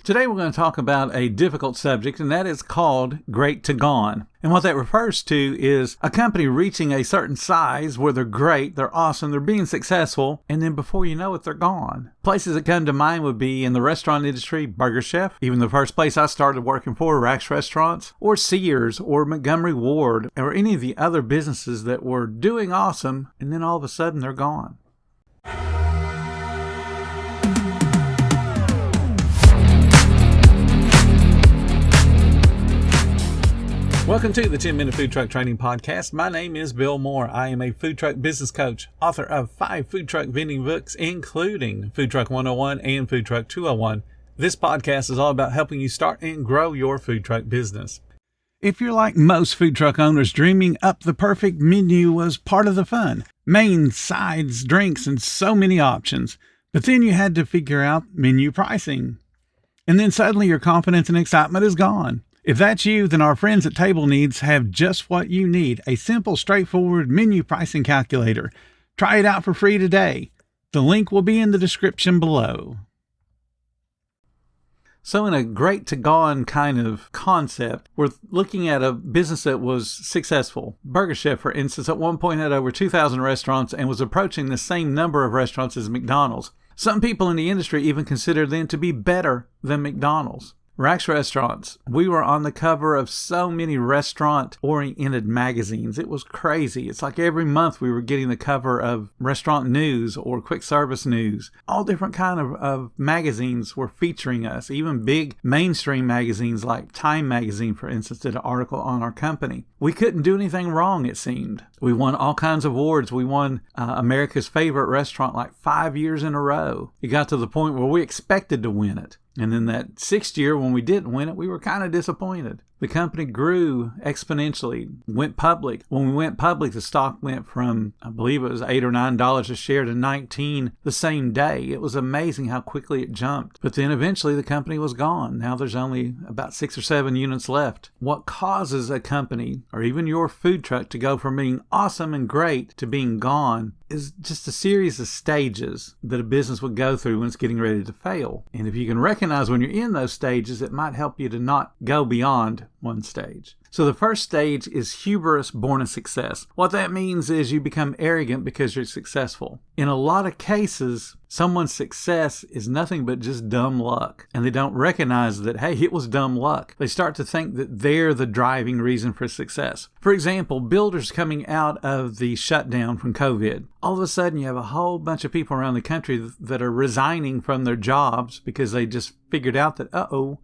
Today we're going to talk about a difficult subject, and that is called great to gone. And what that refers to is a company reaching a certain size where they're great, they're awesome, they're being successful, and then before you know it, they're gone. Places that come to mind would be in the restaurant industry, Burger Chef, even the first place I started working for, Rax Restaurants, or Sears, or Montgomery Ward, or any of the other businesses that were doing awesome, and then all of a sudden they're gone. Welcome to the 10-Minute Food Truck Training Podcast. My name is Bill Moore. I am a food truck business coach, author of 5 food truck vending books, including Food Truck 101 and Food Truck 201. This podcast is all about helping you start and grow your food truck business. If you're like most food truck owners, dreaming up the perfect menu was part of the fun. Main, sides, drinks, and so many options. But then you had to figure out menu pricing. And then suddenly your confidence and excitement is gone. If that's you, then our friends at Table Needs have just what you need, a simple, straightforward menu pricing calculator. Try it out for free today. The link will be in the description below. So in a great to gone kind of concept, we're looking at a business that was successful. Burger Chef, for instance, at one point had over 2,000 restaurants and was approaching the same number of restaurants as McDonald's. Some people in the industry even consider them to be better than McDonald's. Rax Restaurants, we were on the cover of so many restaurant-oriented magazines. It was crazy. It's like every month we were getting the cover of Restaurant News or Quick Service News. All different kind of magazines were featuring us. Even big mainstream magazines like Time Magazine, for instance, did an article on our company. We couldn't do anything wrong, it seemed. We won all kinds of awards. We won America's Favorite Restaurant like 5 years in a row. It got to the point where we expected to win it. And then that 6th year when we didn't win it, we were kind of disappointed. The company grew exponentially, went public. When we went public, the stock went from, I believe it was $8 or $9 a share to $19 the same day. It was amazing how quickly it jumped. But then eventually the company was gone. Now there's only about 6 or 7 units left. What causes a company or even your food truck to go from being awesome and great to being gone is just a series of stages that a business would go through when it's getting ready to fail. And if you can recognize when you're in those stages, it might help you to not go beyond one stage. So the first stage is hubris born of success. What that means is you become arrogant because you're successful. In a lot of cases, someone's success is nothing but just dumb luck. And they don't recognize that, hey, it was dumb luck. They start to think that they're the driving reason for success. For example, builders coming out of the shutdown from COVID. All of a sudden, you have a whole bunch of people around the country that are resigning from their jobs because they just figured out that,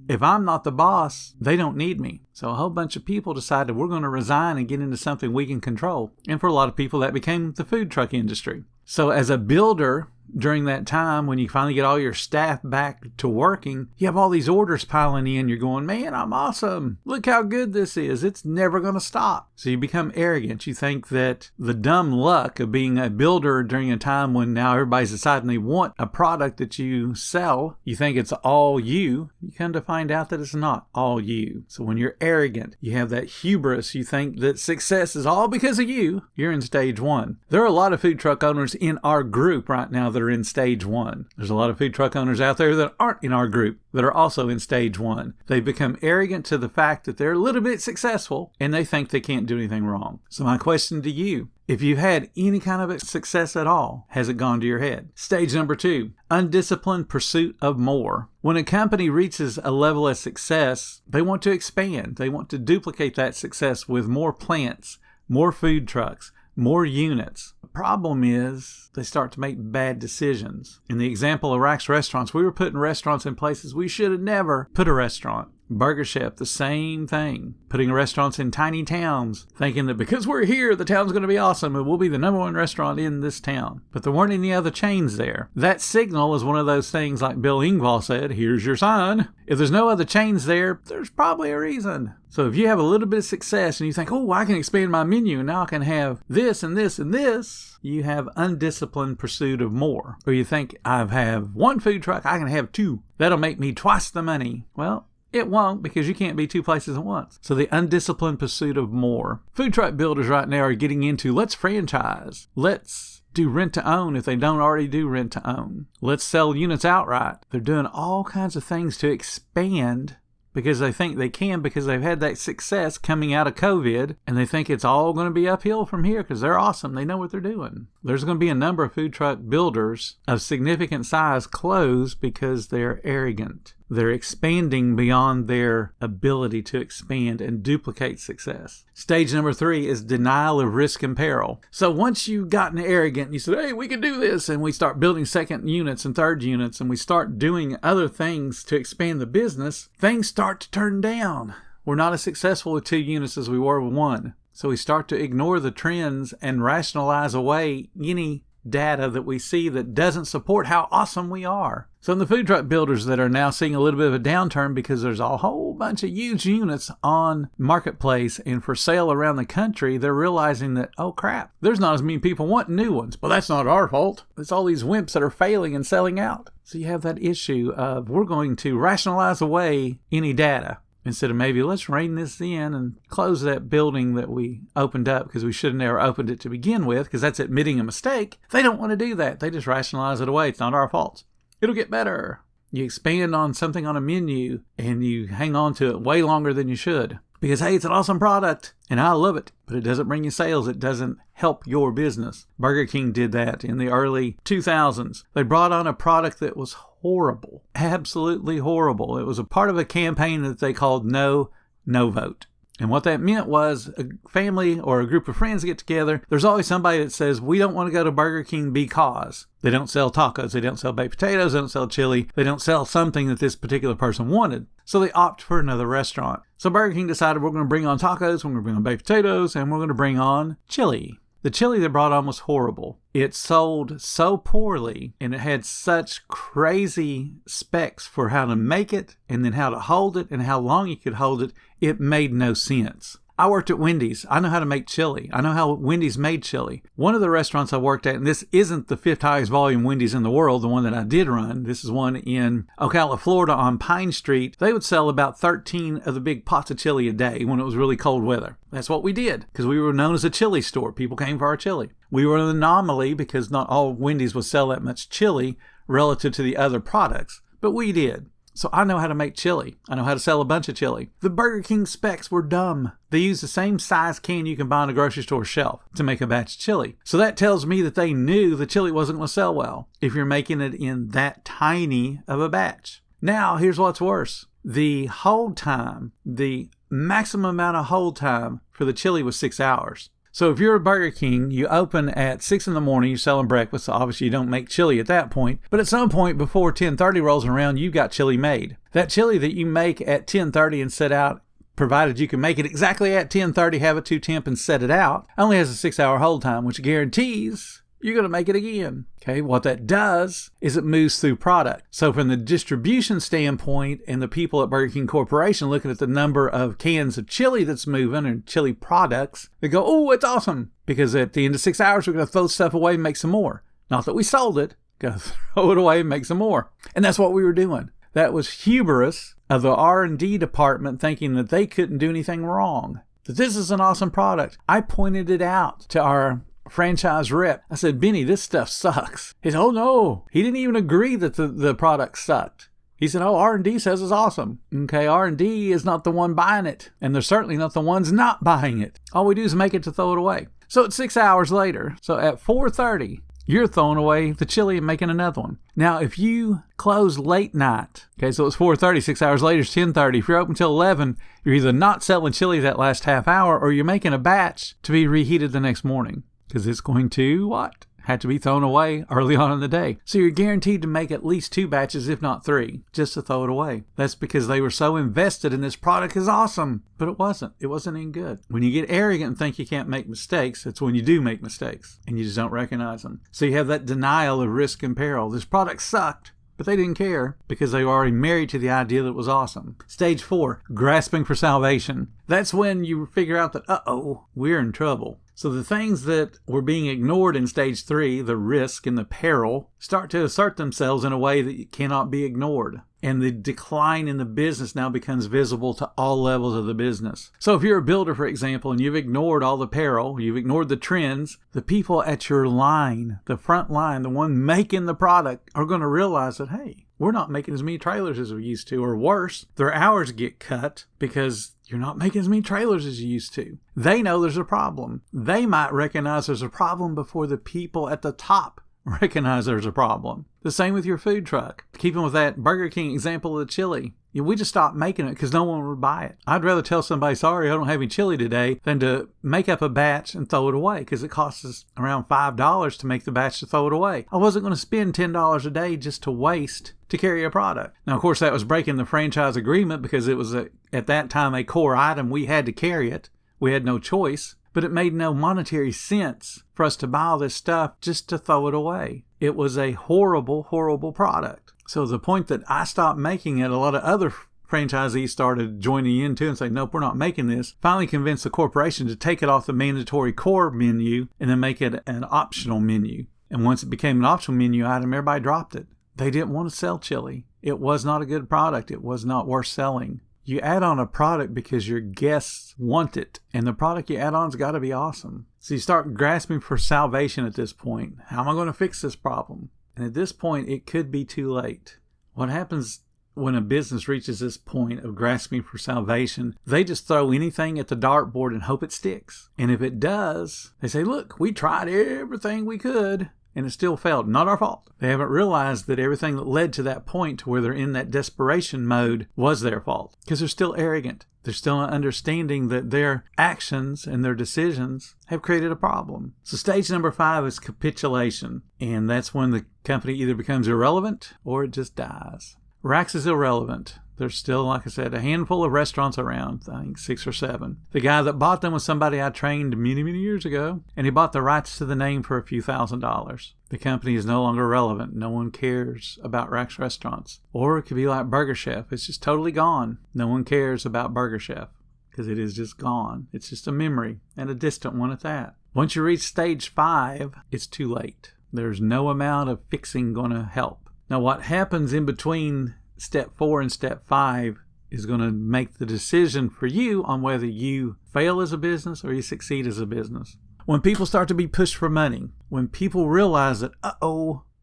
if I'm not the boss, they don't need me. So a whole bunch of people decided we're going to resign and get into something we can control. And for a lot of people, that became the food truck industry. So as a builder, during that time, when you finally get all your staff back to working, you have all these orders piling in. You're going, man, I'm awesome. Look how good this is. It's never going to stop. So you become arrogant. You think that the dumb luck of being a builder during a time when now everybody's deciding they want a product that you sell, you think it's all you. You come to find out that it's not all you. So when you're arrogant, you have that hubris. You think that success is all because of you. You're in stage 1. There are a lot of food truck owners in our group right now that are in stage 1. There's a lot of food truck owners out there that aren't in our group that are also in stage 1. They've become arrogant to the fact that they're a little bit successful and they think they can't do anything wrong. So my question to you, if you've had any kind of success at all, has it gone to your head? Stage number 2, undisciplined pursuit of more. When a company reaches a level of success, they want to expand. They want to duplicate that success with more plants, more food trucks, more units. The problem is they start to make bad decisions. In the example of Rax Restaurants, we were putting restaurants in places we should have never put a restaurant. Burger Chef, the same thing. Putting restaurants in tiny towns, thinking that because we're here, the town's going to be awesome and we'll be the #1 restaurant in this town. But there weren't any other chains there. That signal is one of those things like Bill Engvall said, here's your sign. If there's no other chains there, there's probably a reason. So if you have a little bit of success and you think, I can expand my menu and now I can have this and this and this, you have undisciplined pursuit of more. Or you think, I have 1 food truck, I can have 2. That'll make me twice the money. Well, it won't, because you can't be 2 places at once. So the undisciplined pursuit of more. Food truck builders right now are getting into let's franchise. Let's do rent to own if they don't already do rent to own. Let's sell units outright. They're doing all kinds of things to expand because they think they can, because they've had that success coming out of COVID, and they think it's all going to be uphill from here because they're awesome. They know what they're doing. There's going to be a number of food truck builders of significant size close because they're arrogant. They're expanding beyond their ability to expand and duplicate success. Stage number 3 is denial of risk and peril. So once you've gotten arrogant and you said, hey, we can do this, and we start building second units and third units, and we start doing other things to expand the business, things start to turn down. We're not as successful with 2 units as we were with 1. So we start to ignore the trends and rationalize away any data that we see that doesn't support how awesome we are. So in the food truck builders that are now seeing a little bit of a downturn because there's a whole bunch of huge units on marketplace and for sale around the country, they're realizing that, oh crap, there's not as many people wanting new ones. But that's not our fault. It's all these wimps that are failing and selling out. So you have that issue of we're going to rationalize away any data. Instead of maybe let's rein this in and close that building that we opened up because we should have never opened it to begin with, because that's admitting a mistake. They don't want to do that. They just rationalize it away. It's not our fault. It'll get better. You expand on something on a menu and you hang on to it way longer than you should because, hey, it's an awesome product and I love it, but it doesn't bring you sales. It doesn't help your business. Burger King did that in the early 2000s. They brought on a product that was horrible, absolutely horrible. It was a part of a campaign that they called No Vote. And what that meant was a family or a group of friends get together. There's always somebody that says, we don't want to go to Burger King because they don't sell tacos, they don't sell baked potatoes, they don't sell chili, they don't sell something that this particular person wanted. So they opt for another restaurant. So Burger King decided we're going to bring on tacos, we're going to bring on baked potatoes, and we're going to bring on chili. The chili they brought on was horrible. It sold so poorly, and it had such crazy specs for how to make it, and then how to hold it, and how long you could hold it. It made no sense. I worked at Wendy's. I know how to make chili. I know how Wendy's made chili. One of the restaurants I worked at, and this isn't the 5th highest volume Wendy's in the world, the one that I did run. This is one in Ocala, Florida on Pine Street. They would sell about 13 of the big pots of chili a day when it was really cold weather. That's what we did because we were known as a chili store. People came for our chili. We were an anomaly because not all Wendy's would sell that much chili relative to the other products, but we did. So I know how to make chili. I know how to sell a bunch of chili. The Burger King specs were dumb. They used the same size can you can buy on a grocery store shelf to make a batch of chili. So that tells me that they knew the chili wasn't going to sell well if you're making it in that tiny of a batch. Now, here's what's worse. The hold time, the maximum amount of hold time for the chili was 6 hours. So if you're a Burger King, you open at 6 in the morning, you're selling breakfast, so obviously you don't make chili at that point. But at some point before 10:30 rolls around, you've got chili made. That chili that you make at 10:30 and set out, provided you can make it exactly at 10:30, have it to temp and set it out, only has a 6-hour hold time, which guarantees you're going to make it again. Okay, what that does is it moves through product. So from the distribution standpoint and the people at Burger King Corporation looking at the number of cans of chili that's moving and chili products, they go, oh, it's awesome. Because at the end of 6 hours, we're going to throw stuff away and make some more. Not that we sold it, going to throw it away and make some more. And that's what we were doing. That was hubris of the R&D department thinking that they couldn't do anything wrong. That this is an awesome product. I pointed it out to our franchise rep. I said, Benny, this stuff sucks. He said, oh no. He didn't even agree that the product sucked. He said, oh, R&D says it's awesome. Okay, R&D is not the one buying it. And they're certainly not the ones not buying it. All we do is make it to throw it away. So it's 6 hours later. So at 4:30, you're throwing away the chili and making another one. Now, if you close late night, okay, so it's 4:30, 6 hours later, it's 10:30. If you're open till 11, you're either not selling chili that last half hour or you're making a batch to be reheated the next morning. Because it's going to, what? Have to be thrown away early on in the day. So you're guaranteed to make at least 2 batches, if not 3, just to throw it away. That's because they were so invested in this product is awesome. But it wasn't. It wasn't any good. When you get arrogant and think you can't make mistakes, that's when you do make mistakes. And you just don't recognize them. So you have that denial of risk and peril. This product sucked. But they didn't care because they were already married to the idea that it was awesome. Stage 4, grasping for salvation. That's when you figure out that, we're in trouble. So the things that were being ignored in stage 3, the risk and the peril, start to assert themselves in a way that cannot be ignored. And the decline in the business now becomes visible to all levels of the business. So if you're a builder, for example, and you've ignored all the peril, you've ignored the trends, the people at your line, the front line, the one making the product, are going to realize that, hey, we're not making as many trailers as we used to, or worse, their hours get cut because you're not making as many trailers as you used to. They know there's a problem. They might recognize there's a problem before the people at the top recognize there's a problem. The same with your food truck. Keeping with that Burger King example of the chili. We just stopped making it because no one would buy it. I'd rather tell somebody, sorry, I don't have any chili today, than to make up a batch and throw it away because it costs us around $5 to make the batch to throw it away. I wasn't going to spend $10 a day just to waste to carry a product. Now, of course, that was breaking the franchise agreement because it was at that time a core item. We had to carry it. We had no choice. But it made no monetary sense for us to buy all this stuff just to throw it away. It was a horrible, horrible product. So the point that I stopped making it, a lot of other franchisees started joining in too and saying, nope, we're not making this. Finally convinced the corporation to take it off the mandatory core menu and then make it an optional menu. And once it became an optional menu item, everybody dropped it. They didn't want to sell chili. It was not a good product. It was not worth selling. You add on a product because your guests want it, and the product you add on's got to be awesome. So you start grasping for salvation at this point. How am I going to fix this problem? And at this point, it could be too late. What happens when a business reaches this point of grasping for salvation? They just throw anything at the dartboard and hope it sticks. And if it does, they say, look, we tried everything we could, and it still failed. Not our fault. They haven't realized that everything that led to that point to where they're in that desperation mode was their fault. Because they're still arrogant. They're still not understanding that their actions and their decisions have created a problem. So stage number 5 is capitulation. And that's when the company either becomes irrelevant or it just dies. Rax is irrelevant. There's still, like I said, a handful of restaurants around, I think 6 or 7. The guy that bought them was somebody I trained many, many years ago, and he bought the rights to the name for a few $1,000s. The company is no longer relevant. No one cares about Rax Restaurants. Or it could be like Burger Chef. It's just totally gone. No one cares about Burger Chef because it is just gone. It's just a memory, and a distant one at that. Once you reach stage 5, it's too late. There's no amount of fixing going to help. Now, what happens in between step 4 and step 5 is going to make the decision for you on whether you fail as a business or you succeed as a business. When people start to be pushed for money, when people realize that,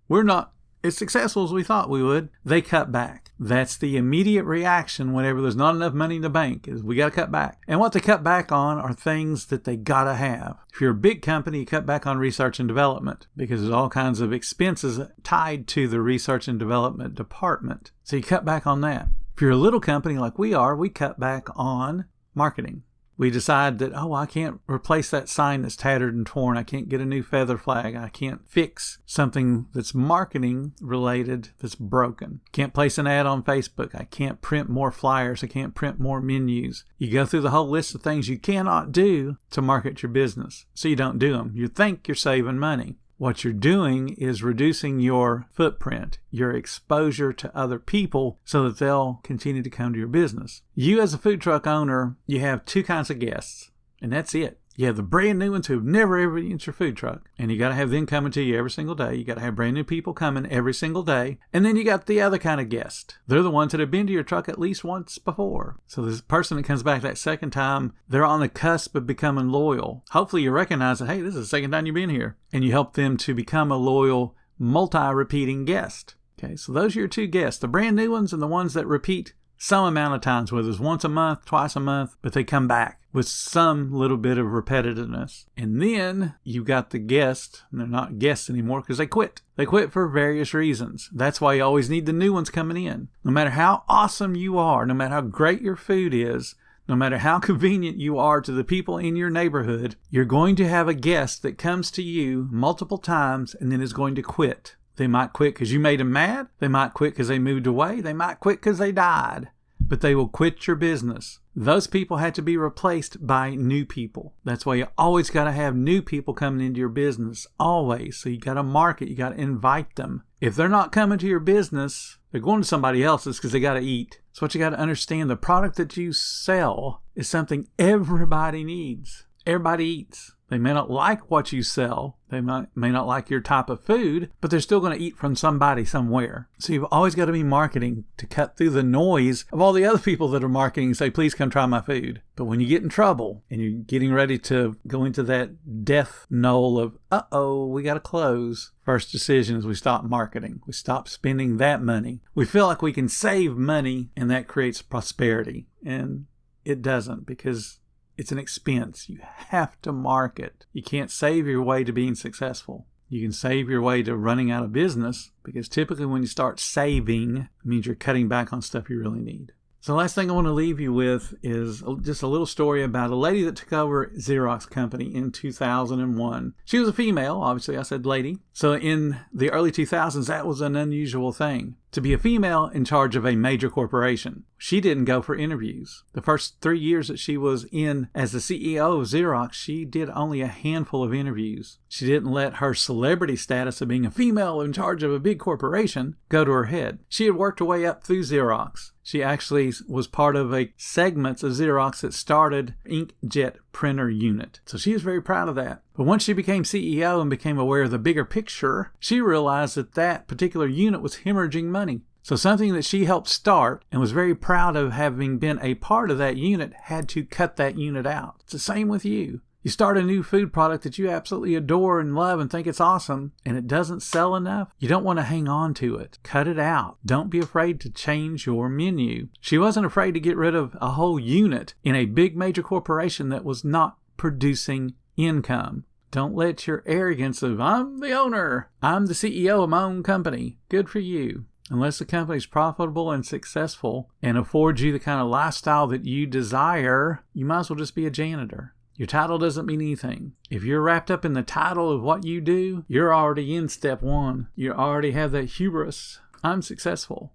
we're not as successful as we thought we would, they cut back. That's the immediate reaction whenever there's not enough money in the bank, is we got to cut back. And what they cut back on are things that they got to have. If you're a big company, you cut back on research and development because there's all kinds of expenses tied to the research and development department. So you cut back on that. If you're a little company like we are, we cut back on marketing. We decide that, I can't replace that sign that's tattered and torn. I can't get a new feather flag. I can't fix something that's marketing related that's broken. Can't place an ad on Facebook. I can't print more flyers. I can't print more menus. You go through the whole list of things you cannot do to market your business. So you don't do them. You think you're saving money. What you're doing is reducing your footprint, your exposure to other people so that they'll continue to come to your business. You as a food truck owner, you have 2 kinds of guests, and that's it. You have the brand new ones who've never ever eaten your food truck, and you got to have them coming to you every single day. You got to have brand new people coming every single day. And then you got the other kind of guest. They're the ones that have been to your truck at least once before. So this person that comes back that second time, they're on the cusp of becoming loyal. Hopefully you recognize that, hey, this is the second time you've been here, and you help them to become a loyal, multi-repeating guest. Okay, so those are your 2 guests, the brand new ones and the ones that repeat some amount of times, whether it's once a month, twice a month, but they come back with some little bit of repetitiveness. And then you got the guests, and they're not guests anymore because they quit. They quit for various reasons. That's why you always need the new ones coming in. No matter how awesome you are, no matter how great your food is, no matter how convenient you are to the people in your neighborhood, you're going to have a guest that comes to you multiple times and then is going to quit. They might quit because you made them mad. They might quit because they moved away. They might quit because they died. But they will quit your business. Those people have to be replaced by new people. That's why you always got to have new people coming into your business. Always. So you got to market. You got to invite them. If they're not coming to your business, they're going to somebody else's because they got to eat. So what you got to understand, the product that you sell is something everybody needs. Everybody eats. They may not like what you sell. They may not like your type of food, but they're still going to eat from somebody somewhere. So you've always got to be marketing to cut through the noise of all the other people that are marketing and say, please come try my food. But when you get in trouble and you're getting ready to go into that death knoll of, we got to close, first decision is we stop marketing. We stop spending that money. We feel like we can save money and that creates prosperity. And it doesn't, because it's an expense. You have to market. You can't save your way to being successful. You can save your way to running out of business, because typically when you start saving, it means you're cutting back on stuff you really need. So the last thing I want to leave you with is just a little story about a lady that took over Xerox company in 2001. She was a female, obviously I said lady. So in the early 2000s, that was an unusual thing, to be a female in charge of a major corporation. She didn't go for interviews. The first 3 years that she was in as the CEO of Xerox, she did only a handful of interviews. She didn't let her celebrity status of being a female in charge of a big corporation go to her head. She had worked her way up through Xerox. She actually was part of a segment of Xerox that started inkjet printer unit. So she was very proud of that. But once she became CEO and became aware of the bigger picture, she realized that that particular unit was hemorrhaging money. So something that she helped start and was very proud of having been a part of that unit had to cut that unit out. It's the same with you. You start a new food product that you absolutely adore and love and think it's awesome, and it doesn't sell enough. You don't want to hang on to it. Cut it out. Don't be afraid to change your menu. She wasn't afraid to get rid of a whole unit in a big major corporation that was not producing income. Don't let your arrogance of, I'm the owner, I'm the CEO of my own company. Good for you. Unless the company's profitable and successful and affords you the kind of lifestyle that you desire, you might as well just be a janitor. Your title doesn't mean anything. If you're wrapped up in the title of what you do, you're already in step one. You already have that hubris. I'm successful.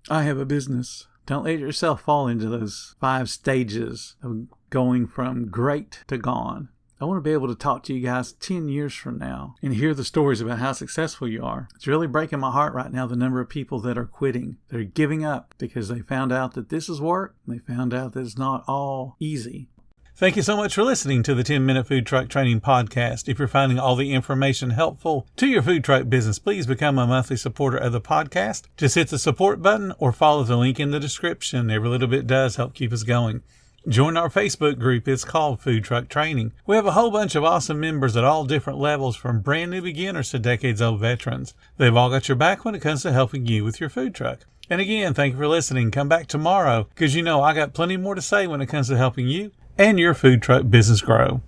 I have a business. Don't let yourself fall into those 5 stages of going from great to gone. I want to be able to talk to you guys 10 years from now and hear the stories about how successful you are. It's really breaking my heart right now, the number of people that are quitting. They're giving up because they found out that this is work and they found out that it's not all easy. Thank you so much for listening to the 10-Minute Food Truck Training Podcast. If you're finding all the information helpful to your food truck business, please become a monthly supporter of the podcast. Just hit the support button or follow the link in the description. Every little bit does help keep us going. Join our Facebook group. It's called Food Truck Training. We have a whole bunch of awesome members at all different levels, from brand new beginners to decades-old veterans. They've all got your back when it comes to helping you with your food truck. And again, thank you for listening. Come back tomorrow, because you know I got plenty more to say when it comes to helping you and your food truck business grow.